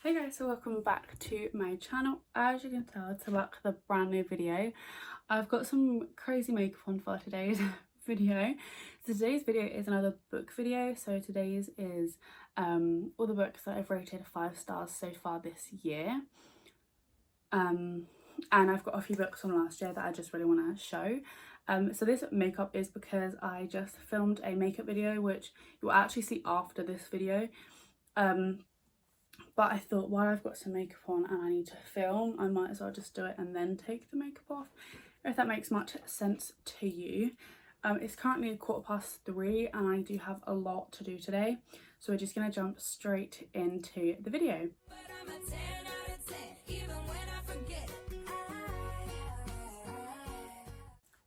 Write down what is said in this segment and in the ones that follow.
Hey guys, so welcome back to my channel. As you can tell, it's about the brand new video. I've got some crazy makeup on for today's video. So today's video is another book video. So today's is all the books that I've rated 5 stars so far this year. And I've got a few books from last year that I just really want to show. So this makeup is because I just filmed a makeup video which you'll actually see after this video. But I thought while I've got some makeup on and I need to film, I might as well just do it and then take the makeup off, if that makes much sense to you. It's currently 3:15 and I do have a lot to do today, so we're just going to jump straight into the video.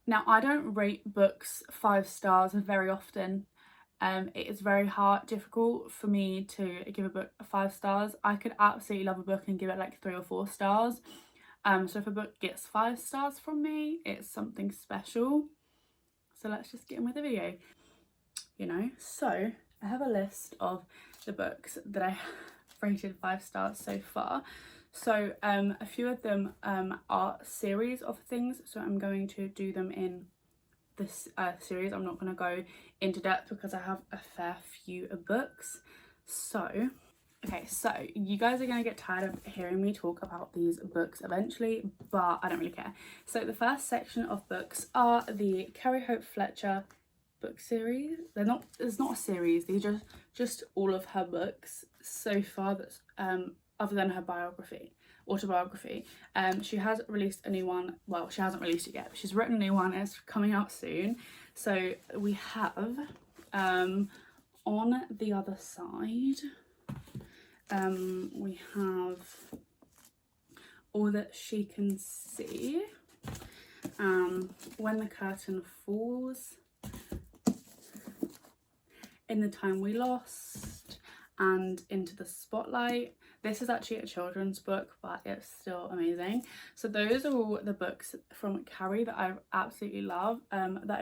Now, I don't rate books 5 stars very often. It is very difficult for me to give a book 5 stars. I could absolutely love a book and give it like 3 or 4 stars. So if a book gets 5 stars from me, it's something special. So let's just get in with the video. So I have a list of the books that I have rated 5 stars so far. So a few of them are series of things, so I'm going to do them in this series. I'm not going to go into depth because I have a fair few books. So you guys are going to get tired of hearing me talk about these books eventually, but I don't really care. So the first section of books are the Carrie Hope Fletcher book series. It's not a series, these are just all of her books so far, that's other than her autobiography. She has released a new one. Well, she hasn't released it yet, but she's written a new one. It's coming out soon. So we have on the other side we have All That She Can See, When the Curtain Falls, In the Time We Lost, and Into the Spotlight. This is actually a children's book, but it's still amazing. So those are all the books from Carrie that I absolutely love, that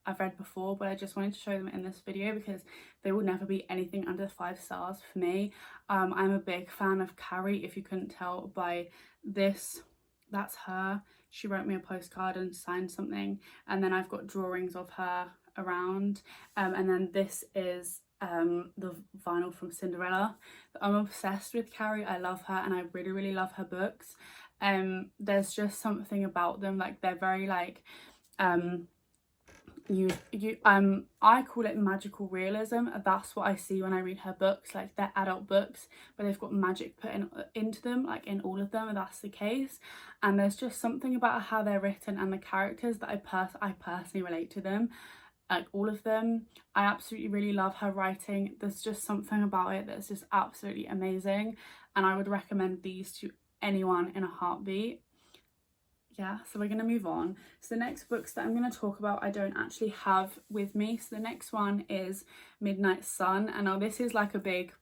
I've read before, but I just wanted to show them in this video because they will never be anything under 5 stars for me. I'm a big fan of Carrie, if you couldn't tell by this. That's her. She wrote me a postcard and signed something, and then I've got drawings of her around, and then this is the vinyl from Cinderella. I'm obsessed with Carrie. I love her and I really love her books. There's just something about them, like they're very like I call it magical realism. That's what I see when I read her books. Like, they're adult books but they've got magic put into them, like in all of them, and that's the case. And there's just something about how they're written and the characters that I personally relate to them, like all of them. I absolutely really love her writing. There's just something about it that's just absolutely amazing, and I would recommend these to anyone in a heartbeat. Yeah, so we're going to move on. So the next books that I'm going to talk about I don't actually have with me. So the next one is Midnight Sun, and now this is like a big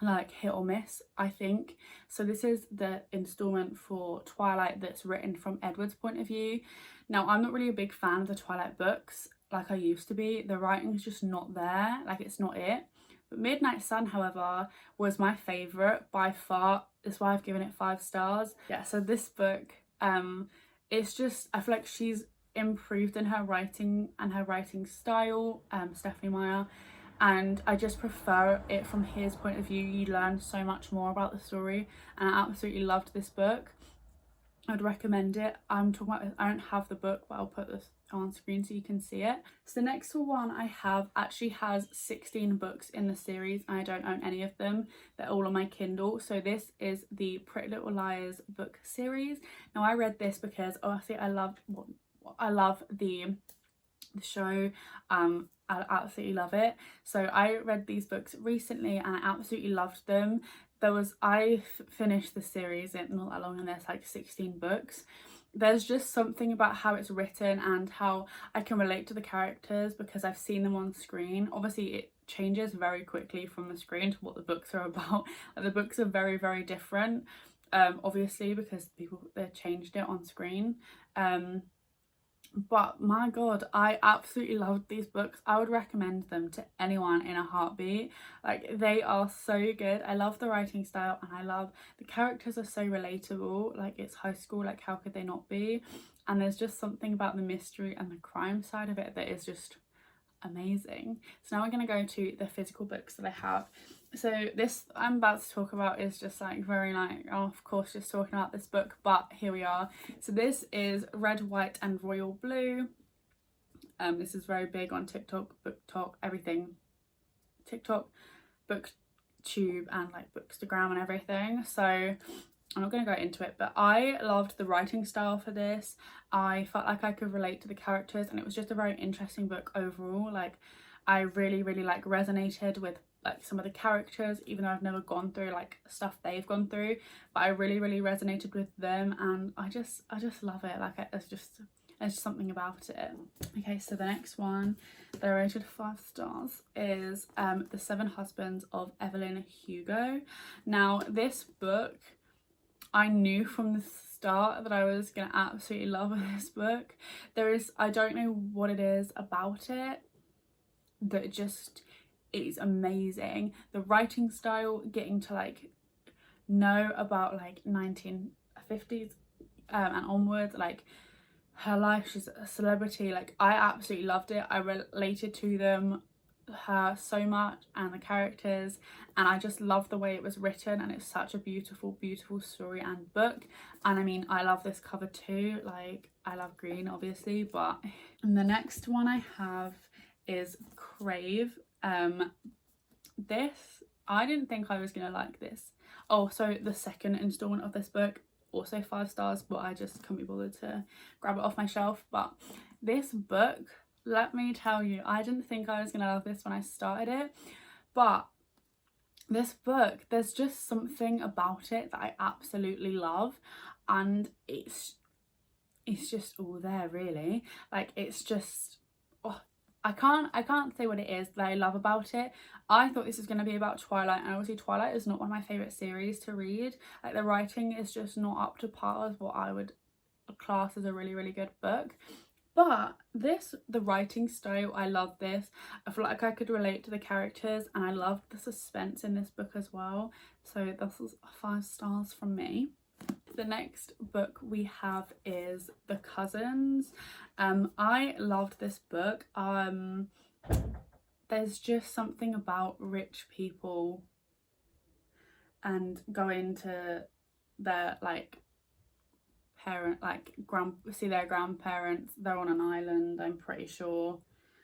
like hit or miss, I think. So this is the installment for Twilight that's written from Edward's point of view. Now, I'm not really a big fan of the Twilight books like I used to be. The writing's just not there, like it's not it. But Midnight Sun, however, was my favourite by far. That's why I've given it 5 stars. Yeah, so this book, it's just, I feel like she's improved in her writing and her writing style, Stephanie Meyer, and I just prefer it from his point of view. You learn so much more about the story, and I absolutely loved this book. I'd recommend it. I'm talking about, I don't have the book, but I'll put this on screen so you can see it. So the next one I have actually has 16 books in the series, and I don't own any of them. They're all on my Kindle. So this is the Pretty Little Liars book series. Now, I read this because obviously I love the show. I absolutely love it. So I read these books recently and I absolutely loved them. I finished the series in not that long, and there's like 16 books. There's just something about how it's written and how I can relate to the characters because I've seen them on screen. Obviously it changes very quickly from the screen to what the books are about. Like, the books are very different, obviously, because they changed it on screen. But my god, I absolutely loved these books. I would recommend them to anyone in a heartbeat. Like, they are so good. I love the writing style, and I love the characters are so relatable. Like, it's high school, like how could they not be? And there's just something about the mystery and the crime side of it that is just amazing. So now we're going to go to the physical books that I have. So this I'm about to talk about is just like very like, oh, of course, just talking about this book, but here we are. So this is Red, White and Royal Blue. This is very big on TikTok, BookTok, everything. TikTok, BookTube and like Bookstagram and everything. So I'm not going to go into it, but I loved the writing style for this. I felt like I could relate to the characters, and it was just a very interesting book overall. Like, I really like resonated with like some of the characters, even though I've never gone through like stuff they've gone through, but I really resonated with them, and I just love it. Like, there's just something about it. Okay, so the next one that I rated 5 stars is The Seven Husbands of Evelyn Hugo. Now, this book, I knew from the start that I was gonna absolutely love this book. I don't know what it is about it that just is amazing. The writing style, getting to like know about like 1950s and onwards, like her life, she's a celebrity. Like, I absolutely loved it. I related to them, her so much, and the characters, and I just love the way it was written, and it's such a beautiful story and book. And I mean, I love this cover too. Like, I love green obviously, but and the next one I have is Crave. This, I didn't think I was gonna like this. Oh, so the second installment of this book, also 5 stars, but I just couldn't be bothered to grab it off my shelf. But this book, let me tell you, I didn't think I was gonna love this when I started it, but this book, there's just something about it that I absolutely love, and it's just all there really. Like, it's just, oh, I can't say what it is that I love about it. I thought this was going to be about Twilight, and obviously Twilight is not one of my favourite series to read. Like, the writing is just not up to par with what I would class as a really good book. But the writing style, I love this. I feel like I could relate to the characters, and I loved the suspense in this book as well. So this is 5 stars from me. The next book we have is The Cousins. I loved this book. There's just something about rich people and going to their like see their grandparents. They're on an island, I'm pretty sure.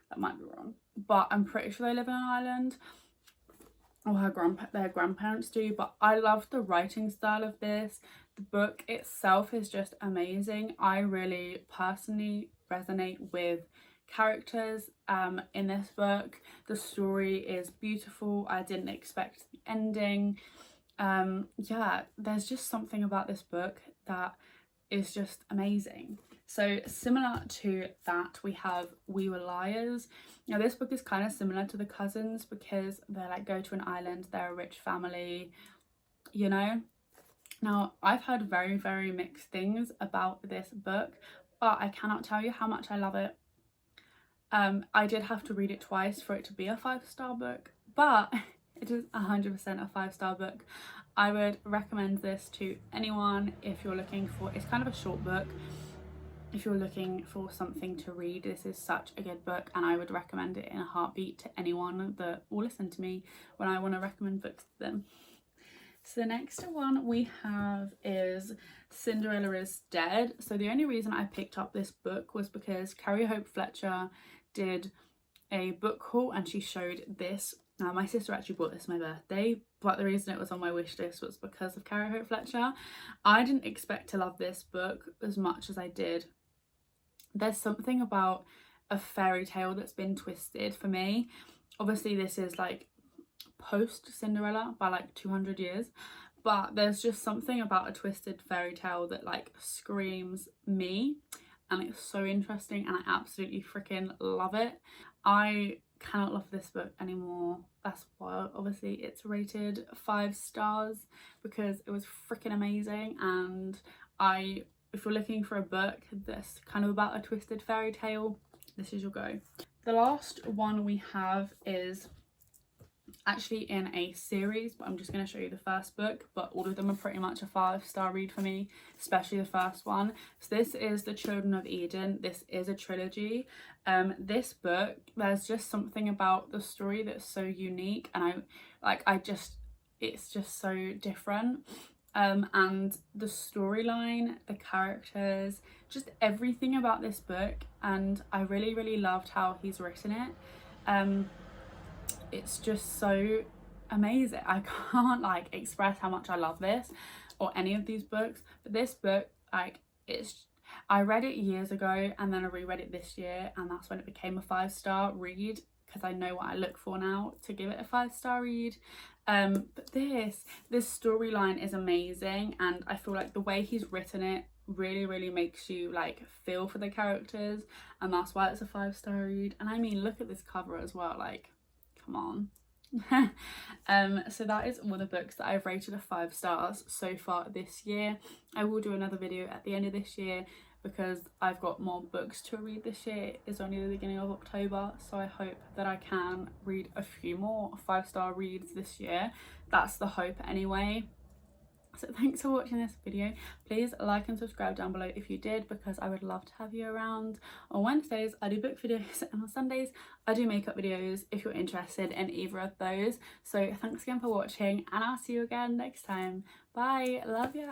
That might be wrong, but I'm pretty sure they live on an island, or their grandparents do. But I love the writing style of this. The book itself is just amazing. I really personally resonate with characters in this book. The story is beautiful. I didn't expect the ending. Yeah, there's just something about this book that is just amazing. So similar to that, we have We Were Liars. Now, this book is kind of similar to The Cousins because they like go to an island, they're a rich family, you know. Now, I've heard very mixed things about this book, but I cannot tell you how much I love it. I did have to read it twice for it to be a 5-star book, but it is 100% a 5-star book. I would recommend this to anyone if you're looking for, it's kind of a short book. If you're looking for something to read, this is such a good book, and I would recommend it in a heartbeat to anyone that will listen to me when I want to recommend books to them. So the next one we have is Cinderella is Dead. So the only reason I picked up this book was because Carrie Hope Fletcher did a book haul and she showed this. Now, my sister actually bought this for my birthday, but the reason it was on my wish list was because of Carrie Hope Fletcher. I didn't expect to love this book as much as I did. There's something about a fairy tale that's been twisted for me. Obviously, this is like post Cinderella by like 200 years, but there's just something about a twisted fairy tale that like screams me, and it's so interesting, and I absolutely freaking love it. I cannot love this book anymore. That's why obviously it's rated 5 stars, because it was freaking amazing, and I if you're looking for a book that's kind of about a twisted fairy tale, this is your go. The last one we have is actually in a series, but I'm just going to show you the first book, but all of them are pretty much a 5-star read for me, especially the first one. So this is The Children of Eden. This is a trilogy. This book, there's just something about the story that's so unique, and it's just so different. And the storyline, the characters, just everything about this book, and I really loved how he's written it. It's just so amazing. I can't like express how much I love this or any of these books, but this book, like, I read it years ago and then I reread it this year, and that's when it became a 5-star read, because I know what I look for now to give it a 5-star read. But this storyline is amazing, and I feel like the way he's written it really makes you like feel for the characters, and that's why it's a 5-star read. And I mean, look at this cover as well, like, come on. So that is all the books that I've rated a 5 stars so far this year. I will do another video at the end of this year because I've got more books to read this year. It's only the beginning of October, so I hope that I can read a few more 5-star reads this year. That's the hope anyway. So thanks for watching this video. Please like and subscribe down below if you did, because I would love to have you around. On Wednesdays I do book videos, and on Sundays I do makeup videos if you're interested in either of those. So thanks again for watching, and I'll see you again next time. Bye, love ya.